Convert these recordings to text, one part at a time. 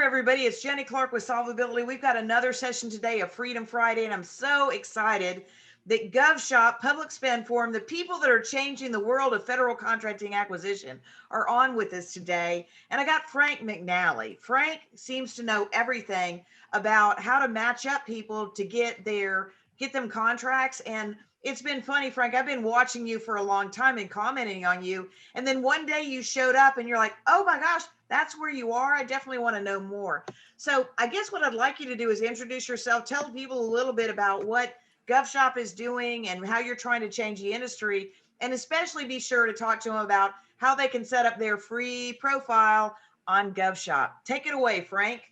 Everybody, it's Jenny Clark with Solvability. We've got another session today of Freedom Friday, and I'm so excited that GovShop, Public Spend Forum, the people that are changing the world of federal contracting acquisition are on with us today. And I got Frank McNally. Frank seems to know everything about how to match up people to get them contracts. And it's been funny, Frank. I've been watching you for a long time and commenting on you. And then one day you showed up and you're like, oh my gosh, that's where you are. I definitely want to know more. So I guess what I'd like you to do is introduce yourself, tell people a little bit about what GovShop is doing and how you're trying to change the industry, and especially be sure to talk to them about how they can set up their free profile on GovShop. Take it away, Frank.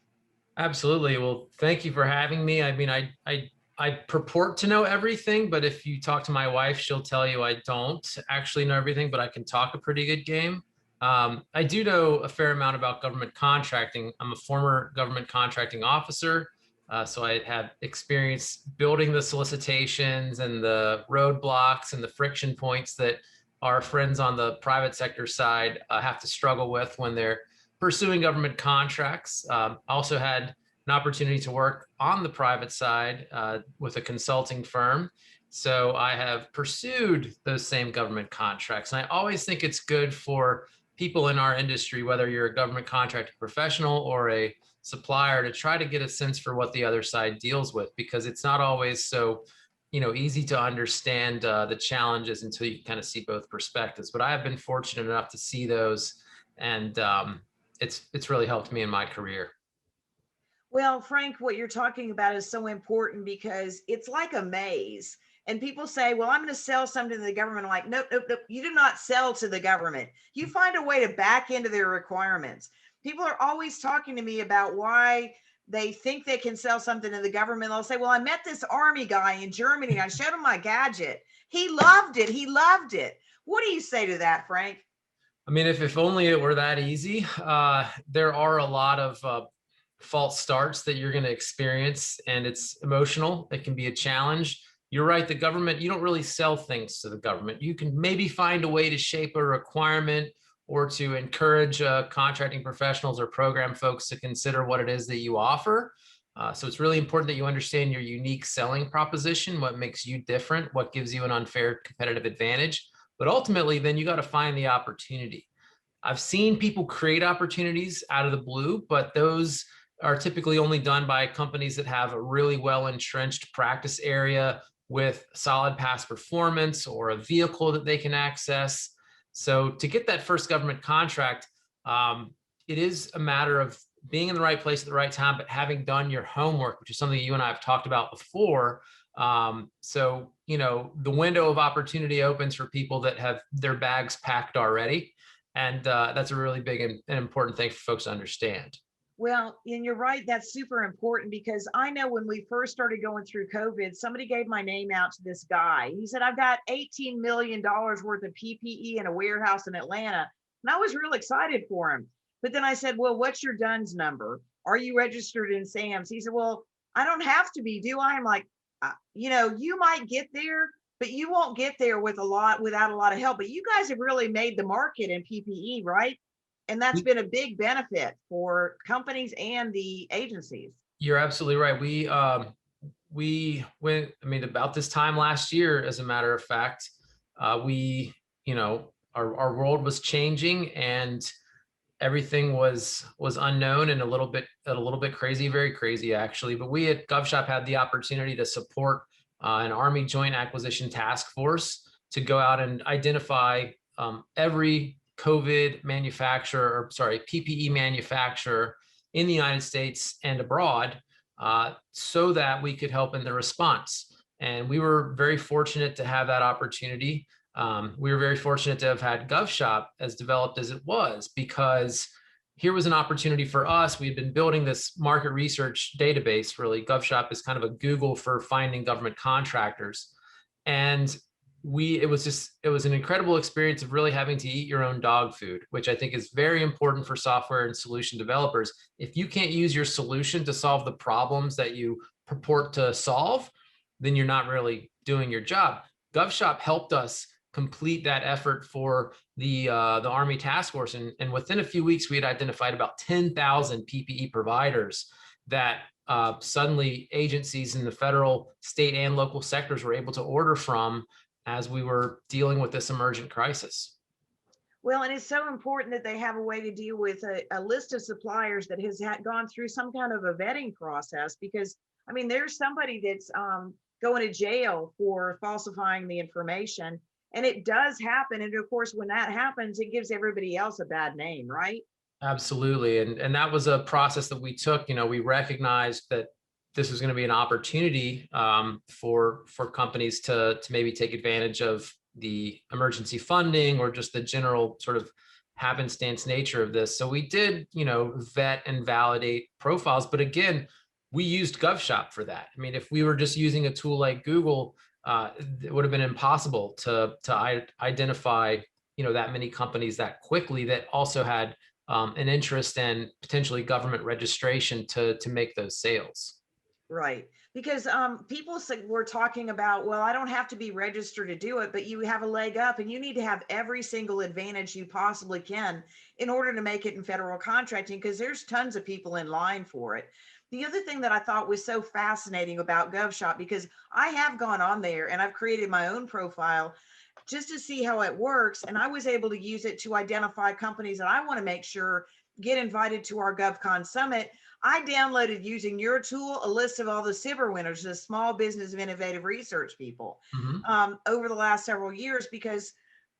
Absolutely. Well, thank you for having me. I mean, I purport to know everything, but if you talk to my wife, she'll tell you I don't actually know everything, but I can talk a pretty good game. I do know a fair amount about government contracting. I'm a former government contracting officer, so I have experience building the solicitations and the roadblocks and the friction points that our friends on the private sector side have to struggle with when they're pursuing government contracts. I also had an opportunity to work on the private side with a consulting firm. So I have pursued those same government contracts. And I always think it's good for people in our industry, whether you're a government contracting professional or a supplier, to try to get a sense for what the other side deals with, because it's not always so easy to understand the challenges until you kind of see both perspectives. But I have been fortunate enough to see those, and it's really helped me in my career. Well, Frank, what you're talking about is so important because it's like a maze. And people say, well, I'm going to sell something to the government. I'm like, nope, nope, nope. You do not sell to the government. You find a way to back into their requirements. People are always talking to me about why they think they can sell something to the government. They'll say, well, I met this army guy in Germany. I showed him my gadget. He loved it. He loved it. What do you say to that, Frank? I mean, if only it were that easy. There are a lot of false starts that you're going to experience, and it's emotional. It can be a challenge. You're right. The government, you don't really sell things to the government. You can maybe find a way to shape a requirement or to encourage contracting professionals or program folks to consider what it is that you offer. So it's really important that you understand your unique selling proposition, what makes you different, what gives you an unfair competitive advantage. But ultimately, then you got to find the opportunity. I've seen people create opportunities out of the blue, but those are typically only done by companies that have a really well entrenched practice area with solid past performance or a vehicle that they can access. So to get that first government contract, it is a matter of being in the right place at the right time, but having done your homework, which is something you and I have talked about before. So, the window of opportunity opens for people that have their bags packed already. And that's a really big and important thing for folks to understand. Well, and you're right. That's super important because I know when we first started going through COVID, somebody gave my name out to this guy. He said, I've got $18 million worth of PPE in a warehouse in Atlanta. And I was real excited for him. But then I said, well, what's your DUNS number? Are you registered in SAMS? He said, well, I don't have to be, do I? I'm like, you might get there, but you won't get there without a lot of help. But you guys have really made the market in PPE, right? And that's been a big benefit for companies and the agencies. You're absolutely right. We went, I mean, about this time last year, as a matter of fact, our world was changing and everything was unknown and a little bit crazy, very crazy actually. But we at GovShop had the opportunity to support an Army Joint Acquisition Task Force to go out and identify every COVID manufacturer, PPE manufacturer in the United States and abroad, so that we could help in the response. And we were very fortunate to have that opportunity. We were very fortunate to have had GovShop as developed as it was, because here was an opportunity for us. We've been building this market research database. Really, GovShop is kind of a Google for finding government contractors. And it was an incredible experience of really having to eat your own dog food, which I think is very important for software and solution developers. If you can't use your solution to solve the problems that you purport to solve, then you're not really doing your job. GovShop helped us complete that effort for the Army Task Force. And within a few weeks, we had identified about 10,000 PPE providers that suddenly agencies in the federal, state, and local sectors were able to order from as we were dealing with this emergent crisis. Well, and it's so important that they have a way to deal with a list of suppliers that has gone through some kind of a vetting process, because I mean, there's somebody that's going to jail for falsifying the information, and it does happen. And of course, when that happens, it gives everybody else a bad name, right? Absolutely. And that was a process that we took. We recognized that this was going to be an opportunity for companies to maybe take advantage of the emergency funding or just the general sort of happenstance nature of this. So we did, vet and validate profiles. But again, we used GovShop for that. I mean, if we were just using a tool like Google, it would have been impossible to identify, that many companies that quickly that also had an interest in potentially government registration to make those sales. Right. Because people were talking about, well, I don't have to be registered to do it, but you have a leg up and you need to have every single advantage you possibly can in order to make it in federal contracting, because there's tons of people in line for it. The other thing that I thought was so fascinating about GovShop, because I have gone on there and I've created my own profile just to see how it works. And I was able to use it to identify companies that I want to make sure get invited to our GovCon Summit. I downloaded, using your tool, a list of all the SIBR winners, the Small Business of Innovative Research people, Mhm. over the last several years, because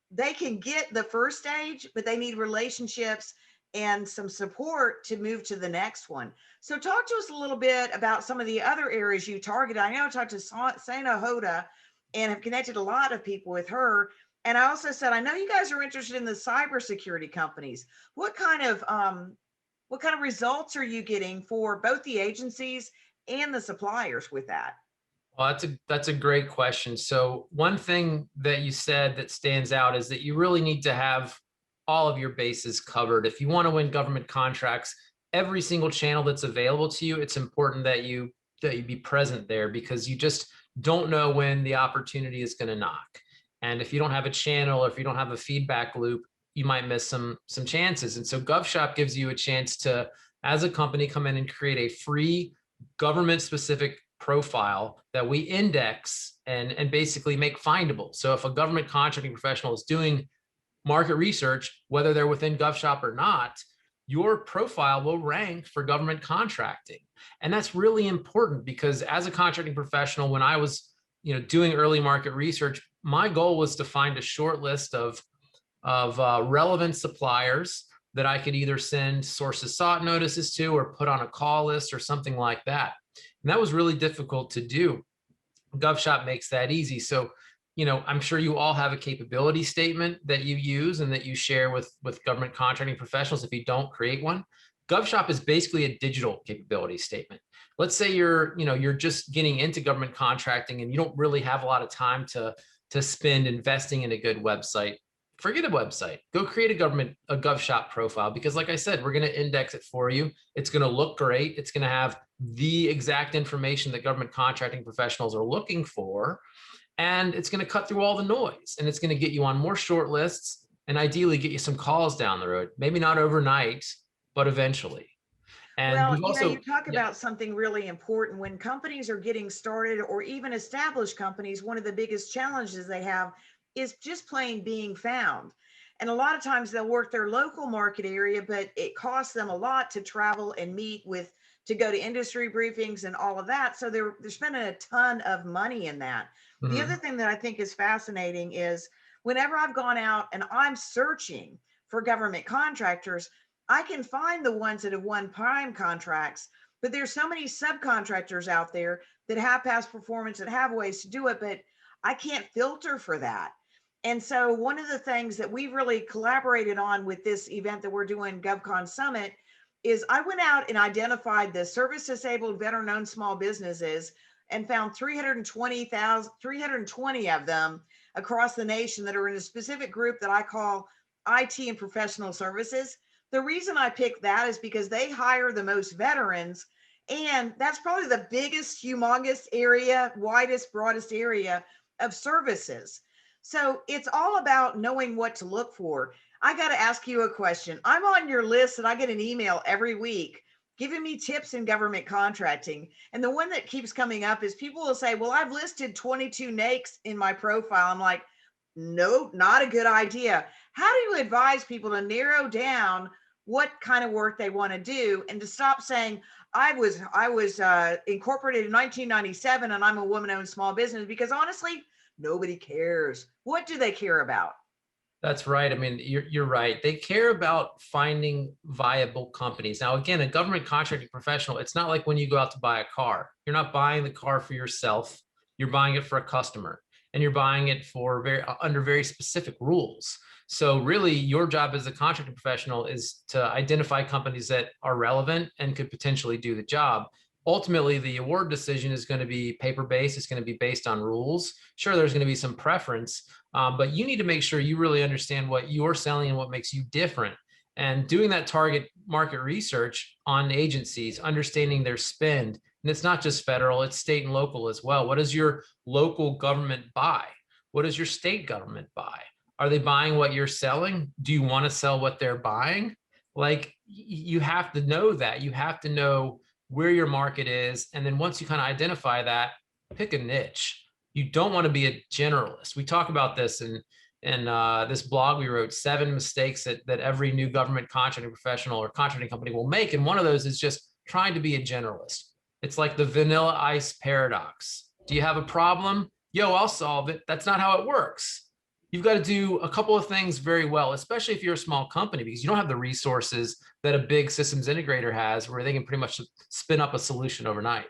they can get the first stage, but they need relationships and some support to move to the next one. So talk to us a little bit about some of the other areas you targeted. I know I talked to Sana Hoda and have connected a lot of people with her. And I also said, I know you guys are interested in the cybersecurity companies. What kind of results are you getting for both the agencies and the suppliers with that? Well, that's a great question. So one thing that you said that stands out is that you really need to have all of your bases covered. If you want to win government contracts, every single channel that's available to you, it's important that you be present there, because you just don't know when the opportunity is going to knock. And if you don't have a channel, or if you don't have a feedback loop, you might miss some chances. And so GovShop gives you a chance to, as a company, come in and create a free government specific profile that we index and basically make findable. So if a government contracting professional is doing market research, whether they're within GovShop or not, your profile will rank for government contracting. And that's really important, because as a contracting professional, when I was doing early market research, my goal was to find a short list of relevant suppliers that I could either send sources sought notices to or put on a call list or something like that. And that was really difficult to do. GovShop makes that easy. So, I'm sure you all have a capability statement that you use and that you share with government contracting professionals. If you don't, create one. GovShop is basically a digital capability statement. Let's say you're just getting into government contracting and you don't really have a lot of time to spend investing in a good website. Forget a website. Go create a GovShop profile, because like I said, we're going to index it for you. It's going to look great. It's going to have the exact information that government contracting professionals are looking for. And it's going to cut through all the noise, and it's going to get you on more short lists and ideally get you some calls down the road. Maybe not overnight, but eventually. And Well, we've you also, talk yeah. about something really important. When companies are getting started, or even established companies, one of the biggest challenges they have is just plain being found. And a lot of times they'll work their local market area, but it costs them a lot to travel and meet with, to go to industry briefings and all of that. So they're spending a ton of money in that. The other Mhm. thing that I think is fascinating is, whenever I've gone out and I'm searching for government contractors, I can find the ones that have won prime contracts, but there's so many subcontractors out there that have past performance and have ways to do it, but I can't filter for that. And so one of the things that we've really collaborated on with this event that we're doing, GovCon Summit, is I went out and identified the service disabled veteran owned small businesses and found 320 of them across the nation that are in a specific group that I call IT and professional services. The reason I picked that is because they hire the most veterans, and that's probably the biggest, humongous area, widest, broadest area of services. So it's all about knowing what to look for. I got to ask you a question. I'm on your list and I get an email every week giving me tips in government contracting. And the one that keeps coming up is people will say, well, I've listed 22 NAICS in my profile. I'm like, no, not a good idea. How do you advise people to narrow down what kind of work they want to do and to stop saying, I was incorporated in 1997 and I'm a woman-owned small business? Because honestly, nobody cares. What do they care about? That's right. I mean, you're right. They care about finding viable companies. Now, again, a government contracting professional, it's not like when you go out to buy a car. You're not buying the car for yourself. You're buying it for a customer, and you're buying it for under very specific rules. So really, your job as a contracting professional is to identify companies that are relevant and could potentially do the job. Ultimately, the award decision is going to be paper-based. It's going to be based on rules. Sure, there's going to be some preference, but you need to make sure you really understand what you're selling and what makes you different. And doing that target market research on agencies, understanding their spend, and it's not just federal, it's state and local as well. What does your local government buy? What does your state government buy? Are they buying what you're selling? Do you want to sell what they're buying? Like, you have to know that. You have to know where your market is. And then once you kind of identify that, pick a niche. You don't want to be a generalist. We talk about this in this blog we wrote, 7 mistakes that every new government contracting professional or contracting company will make. And one of those is just trying to be a generalist. It's like the vanilla ice paradox. Do you have a problem? Yo, I'll solve it. That's not how it works. You've got to do a couple of things very well, especially if you're a small company, because you don't have the resources that a big systems integrator has where they can pretty much spin up a solution overnight.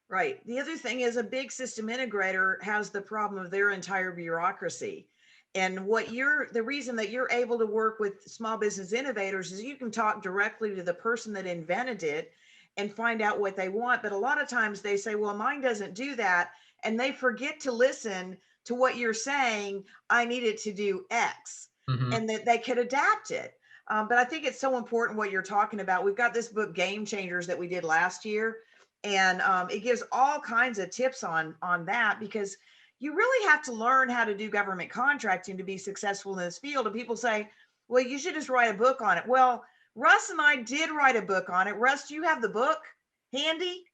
Right. The other thing is a big system integrator has the problem of their entire bureaucracy. And the reason that you're able to work with small business innovators is you can talk directly to the person that invented it and find out what they want. But a lot of times they say, well, mine doesn't do that. And they forget to listen to what you're saying. I need it to do X, Mm-hmm. and that they could adapt it. But I think it's so important what you're talking about. We've got this book, Game Changers, that we did last year, and it gives all kinds of tips on that, because you really have to learn how to do government contracting to be successful in this field. And people say, well, you should just write a book on it. Well, Russ and I did write a book on it. Russ, do you have the book handy?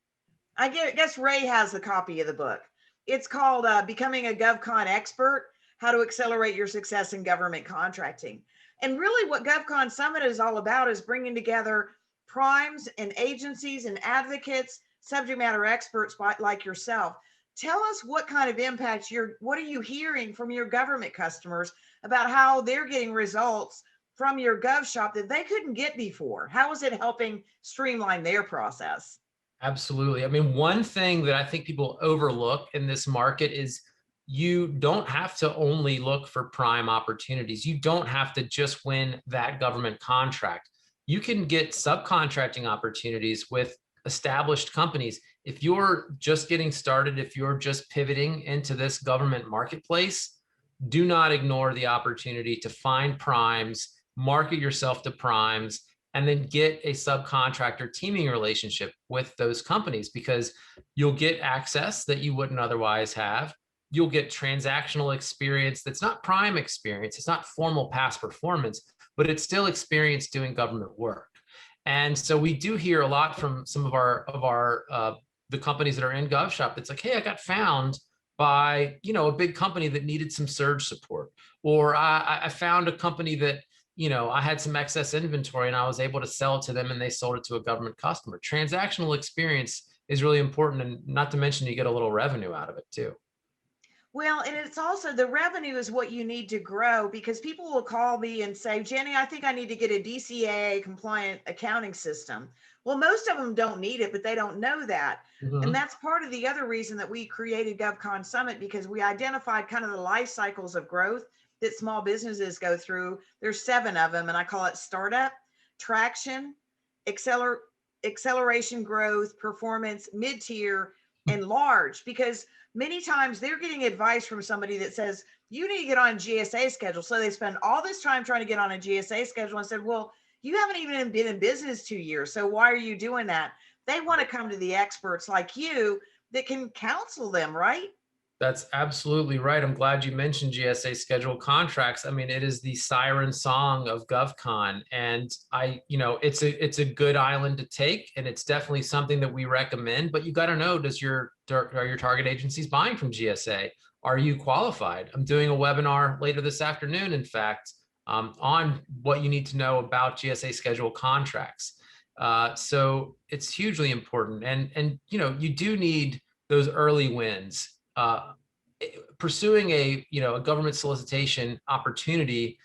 I guess Ray has the copy of the book. It's called Becoming a GovCon Expert: How to Accelerate Your Success in Government Contracting. And really what GovCon Summit is all about is bringing together primes and agencies and advocates, subject matter experts like yourself. Tell us what kind of impact what are you hearing from your government customers about how they're getting results from your GovShop that they couldn't get before? How is it helping streamline their process? Absolutely. I mean, one thing that I think people overlook in this market is you don't have to only look for prime opportunities. You don't have to just win that government contract. You can get subcontracting opportunities with established companies. If you're just getting started, if you're just pivoting into this government marketplace, do not ignore the opportunity to find primes, market yourself to primes, and then get a subcontractor teaming relationship with those companies, because you'll get access that you wouldn't otherwise have. You'll get transactional experience that's not prime experience. It's not formal past performance, but it's still experience doing government work. And so we do hear a lot from some of our the companies that are in GovShop. It's like, hey, I got found by a big company that needed some surge support, or I found a company that I had some excess inventory and I was able to sell it to them and they sold it to a government customer. Transactional experience is really important, and not to mention you get a little revenue out of it too. Well, and it's also the revenue is what you need to grow, because people will call me and say, Jenny, I think I need to get a DCAA compliant accounting system. Well, most of them don't need it, but they don't know that. And Mhm. that's part of the other reason that we created GovCon Summit, because we identified kind of the life cycles of growth that small businesses go through. There's 7 of them, and I call it startup, traction, acceler- acceleration, growth, performance, mid-tier, and large. Because many times they're getting advice from somebody that says, you need to get on GSA schedule. So they spend all this time trying to get on a GSA schedule and said, well, you haven't even been in business 2 years. So why are you doing that? They want to come to the experts like you that can counsel them, right? That's absolutely right. I'm glad you mentioned GSA Schedule Contracts. I mean, it is the siren song of GovCon, and it's a good island to take, and it's definitely something that we recommend. But you got to know, are your target agencies buying from GSA? Are you qualified? I'm doing a webinar later this afternoon, in fact, on what you need to know about GSA Schedule Contracts. So it's hugely important, and you do need those early wins. Pursuing a government solicitation opportunity,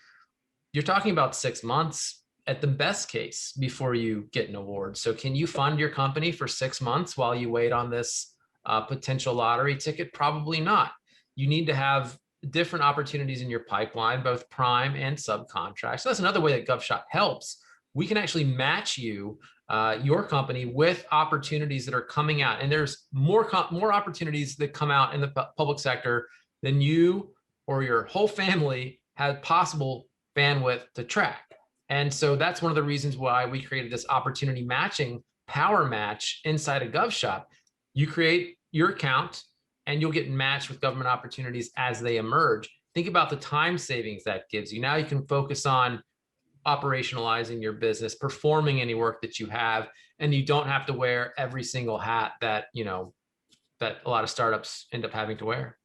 you're talking about 6 months at the best case before you get an award. So can you fund your company for 6 months while you wait on this potential lottery ticket? Probably not. You need to have different opportunities in your pipeline, both prime and subcontract. So that's another way that GovShop helps. We can actually match your company with opportunities that are coming out, and there's more opportunities that come out in the public sector than you or your whole family had possible bandwidth to track. And so that's one of the reasons why we created this opportunity matching power match inside of GovShop. You create your account and you'll get matched with government opportunities as they emerge. Think about the time savings that gives you. Now you can focus on operationalizing your business, performing any work that you have, and you don't have to wear every single hat that that a lot of startups end up having to wear.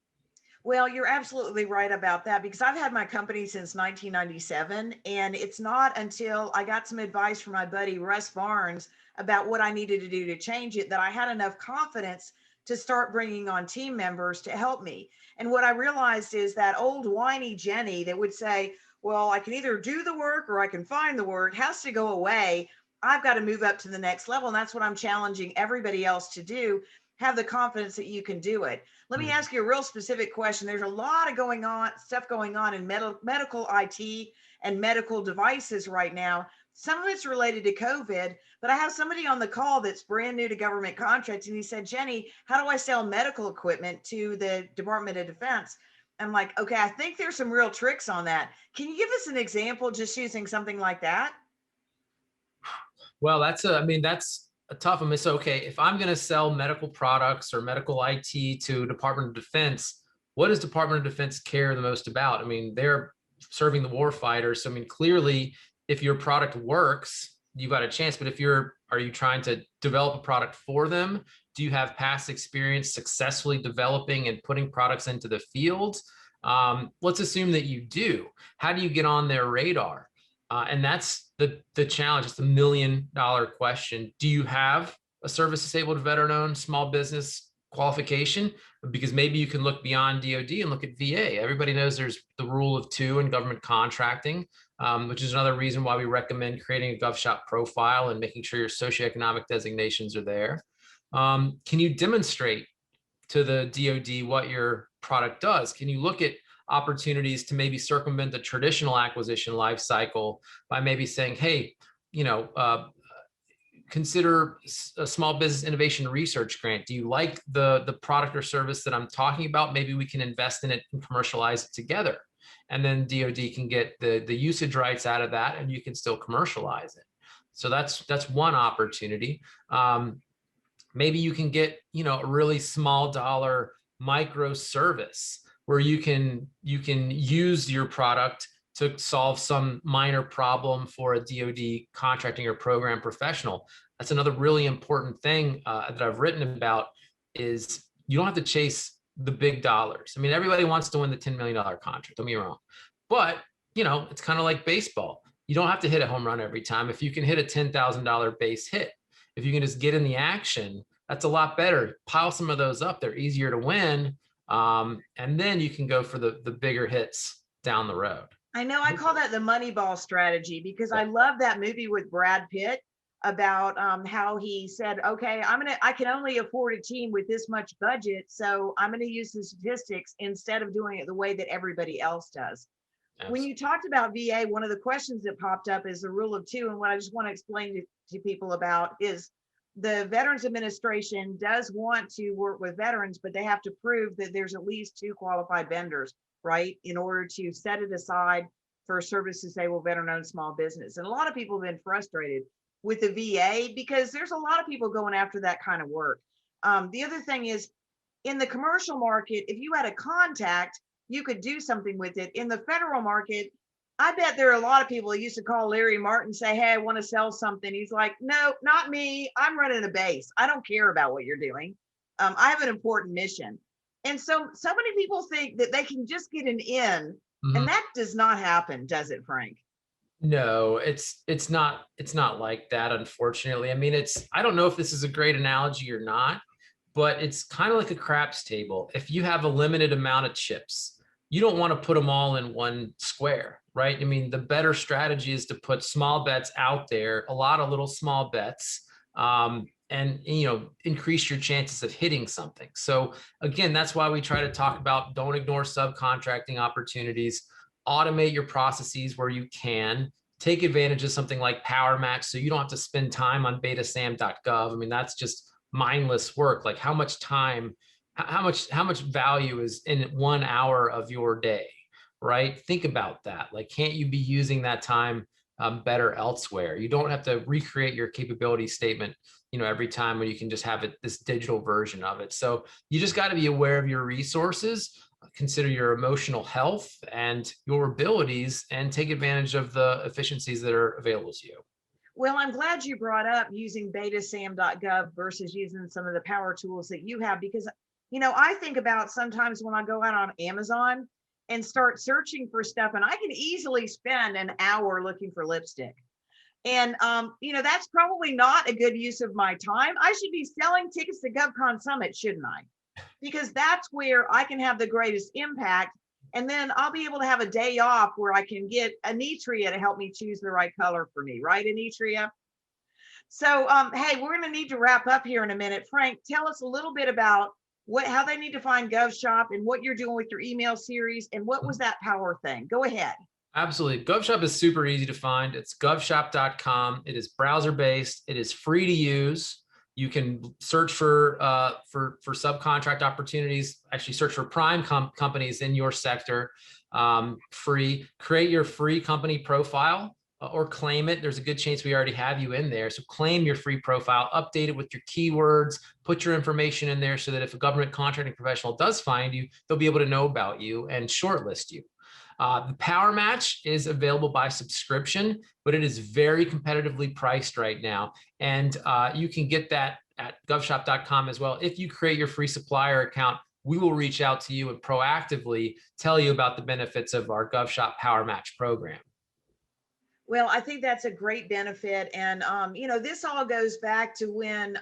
Well, you're absolutely right about that, because I've had my company since 1997. And it's not until I got some advice from my buddy Russ Barnes about what I needed to do to change it that I had enough confidence to start bringing on team members to help me. And what I realized is that old whiny Jenny that would say, well, I can either do the work or I can find the work, has to go away. I've got to move up to the next level. And that's what I'm challenging everybody else to do. Have the confidence that you can do it. Let me ask you a real specific question. There's a lot of stuff going on in medical IT and medical devices right now. Some of it's related to COVID, but I have somebody on the call that's brand new to government contracts. And he said, Jenny, how do I sell medical equipment to the Department of Defense? I'm like, okay, I think there's some real tricks on that. Can you give us an example just using something like that? Well, that's a tough one. So, okay, if I'm going to sell medical products or medical IT to Department of Defense, what does Department of Defense care the most about? I mean, they're serving the war fighters. So, I mean, clearly, if your product works, you've got a chance. But are you trying to develop a product for them? Do you have past experience successfully developing and putting products into the field? Let's assume that you do. How do you get on their radar? And that's the challenge. It's the $1 million question. Do you have a service disabled veteran owned small business qualification? Because maybe you can look beyond DoD and look at VA. Everybody knows there's the rule of two in government contracting, which is another reason why we recommend creating a GovShop profile and making sure your socioeconomic designations are there. Can you demonstrate to the DoD what your product does? Can you look at opportunities to maybe circumvent the traditional acquisition life cycle by maybe saying, hey, consider a small business innovation research grant. Do you like the product or service that I'm talking about? Maybe we can invest in it and commercialize it together. And then DoD can get the usage rights out of that, and you can still commercialize it. So that's one opportunity. Maybe you can get a really small dollar microservice where you can use your product to solve some minor problem for a DoD contracting or program professional. That's another really important thing that I've written about, is you don't have to chase the big dollars. I mean, everybody wants to win the $10 million contract, don't get me wrong. But, it's kind of like baseball. You don't have to hit a home run every time. If you can hit a $10,000 base hit, if you can just get in the action, that's a lot better. Pile some of those up. They're easier to win. And then you can go for the bigger hits down the road. I know I call that the Moneyball strategy, because I love that movie with Brad Pitt about how he said, okay, I can only afford a team with this much budget. So I'm going to use the statistics instead of doing it the way that everybody else does. Absolutely. When you talked about VA, one of the questions that popped up is the rule of two. And what I just want to explain to people about is the Veterans Administration does want to work with veterans, but they have to prove that there's at least two qualified vendors, right, in order to set it aside for service disabled veteran-owned small business. And a lot of people have been frustrated with the VA because there's a lot of people going after that kind of work. The other thing is, In the commercial market, if you had a contact, you could do something with it. In the federal market, I bet there are a lot of people who used to call Larry Martin and say, hey, I want to sell something. He's like, no, not me. I'm running a base. I don't care about what you're doing. I have an important mission. And so many people think that they can just get an in, Mhm. and that does not happen, does it, Frank? No, it's not like that, unfortunately. I mean, I don't know if this is a great analogy or not, but it's kind of like a craps table. If you have a limited amount of chips, you don't want to put them all in one square, right? I mean, the better strategy is to put small bets out there, a lot of little small bets, and increase your chances of hitting something. So again, that's why we try to talk about don't ignore subcontracting opportunities, automate your processes where you can, take advantage of something like Power Match so you don't have to spend time on betasam.gov. I mean, that's just mindless work. Like how much time, how much value is in 1 hour of your day, right? Think about that. Like, can't you be using that time better elsewhere? You don't have to recreate your capability statement, every time, when you can just have it, this digital version of it. So you just got to be aware of your resources, consider your emotional health and your abilities, and take advantage of the efficiencies that are available to you. Well, I'm glad you brought up using betasam.gov versus using some of the power tools that you have, because, I think about sometimes when I go out on Amazon and start searching for stuff, and I can easily spend an hour looking for lipstick. And, that's probably not a good use of my time. I should be selling tickets to GovCon Summit, shouldn't I? Because that's where I can have the greatest impact. And then I'll be able to have a day off where I can get Anitria to help me choose the right color for me, right, Anitria? So, hey, we're going to need to wrap up here in a minute. Frank, tell us a little bit about how they need to find GovShop and what you're doing with your email series, and what was that power thing? Go ahead. Absolutely. GovShop is super easy to find. It's govshop.com. It is browser based. It is free to use. You can search for subcontract opportunities. Actually, search for prime companies in your sector. Free. Create your free company profile or claim it. There's a good chance we already have you in there. So claim your free profile, update it with your keywords, put your information in there so that if a government contracting professional does find you, they'll be able to know about you and shortlist you. The Power Match is available by subscription, but it is very competitively priced right now. And you can get that at govshop.com as well. If you create your free supplier account, we will reach out to you and proactively tell you about the benefits of our GovShop Power Match program. Well, I think that's a great benefit. And, this all goes back to when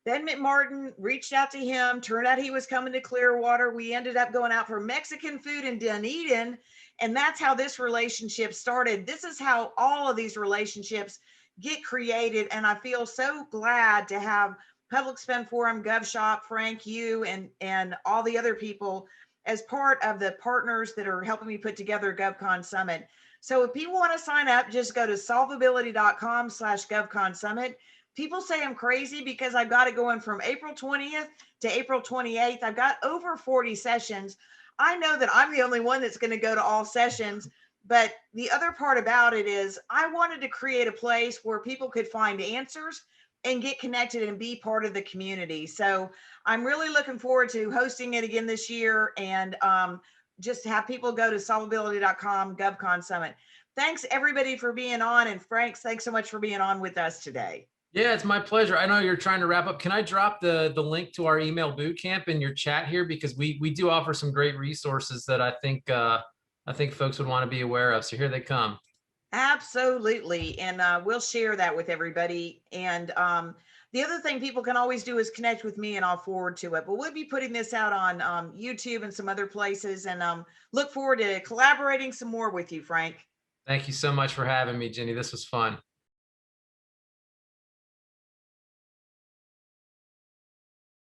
Ben McMartin reached out to him. Turned out he was coming to Clearwater. We ended up going out for Mexican food in Dunedin. And that's how this relationship started. This is how all of these relationships get created. And I feel so glad to have Public Spend Forum, GovShop, Frank, you, and all the other people as part of the partners that are helping me put together GovCon Summit. So if people want to sign up, just go to solvability.com/GovCon Summit. People say I'm crazy because I've got it going from April 20th to April 28th. I've got over 40 sessions. I know that I'm the only one that's going to go to all sessions. But the other part about it is I wanted to create a place where people could find answers and get connected and be part of the community. So I'm really looking forward to hosting it again this year, and just have people go to solvability.com, GovCon Summit. Thanks everybody for being on. And Frank, thanks so much for being on with us today. Yeah, it's my pleasure. I know you're trying to wrap up. Can I drop the link to our email boot camp in your chat here? Because we do offer some great resources that I think folks would want to be aware of. So here they come. Absolutely. And we'll share that with everybody. And the other thing people can always do is connect with me, and I'll forward to it. But we'll be putting this out on YouTube and some other places, and look forward to collaborating some more with you, Frank. Thank you so much for having me, Jenny. This was fun.